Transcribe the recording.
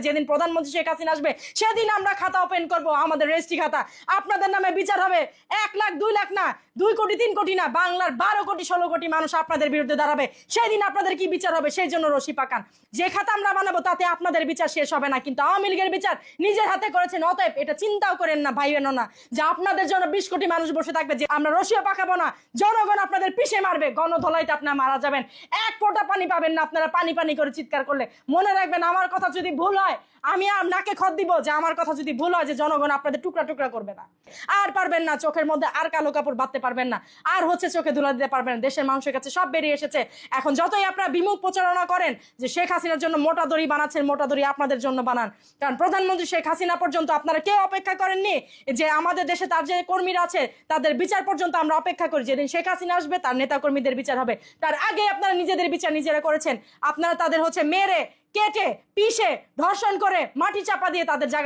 যেদিন প্রধানমন্ত্রী শেখ হাসিনা আসবে সেদিন আমরা খাতা ওপেন করব, আমাদের রেজিস্ট্রি খাতা। আপনাদের নামে বিচার হবে। 1 লাখ 2 লাখ না, 2 কোটি 3 কোটি না, বাংলার 12 কোটি 16 কোটি মানুষ আপনাদের বিরুদ্ধে দাঁড়াবে। সেই দিন আপনাদের কি বিচার হবে সেই জন্য রশি পাকান। যে খাতা আমরা বানাবো তাতে আপনাদের বিচার শেষ হবে না, কিন্তু আওয়ামী লীগের বিচার নিজের হাতে করেছেন। অতএব এটা চিন্তাও করেন না ভাই বোন না যে আপনাদের জন্য 20 কোটি মানুষ বসে থাকবে, যে আমরা রশিও পাকাবো না, জনগণ আপনাদের পিষে মারবে, গণধলাইতে আপনারা মারা যাবেন, 1 ফোঁটা পানি পাবেন না আপনারা পানি পানি করে চিৎকার করলে। মনে রাখবেন, আমার কথা যদি ভুল হয় আমি আপনাকে খত দিব, যে আমার কথা যদি ভুল হয় যে জনগণ আপনাদের টুকরা টুকরা করবে না। আর পারবেন না, চোখের মধ্যে আর কালো কাপড় বাঁধতে পারবেন না, আর চোখে ধুলা দিতে পারবেন না। দেশের মানুষের কাছে সব বেরিয়ে এসেছে। এখন যতই আপনারা বিমুখ প্রচারণা করেন যে শেখ হাসিনার জন্য মোটা দড়ি বানাচ্ছেন, মোটা দড়ি আপনাদের জন্য বানান। কারণ প্রধানমন্ত্রী শেখ হাসিনা পর্যন্ত আপনারা কেউ অপেক্ষা করেননি যে আমাদের দেশে তার যে কর্মীরা আছে তাদের বিচার পর্যন্ত আমরা অপেক্ষা করি। যেদিন শেখ হাসিনা আসবে তার নেতা কর্মীদের বিচার হবে, তার আগে আপনারা নিজেদের বিচার নিজেরা করেছেন। আপনারা তাদের মেরে কেটে পিষে ধর্ষণ করে মাটি চাপা দিয়ে তাদের জায়গায়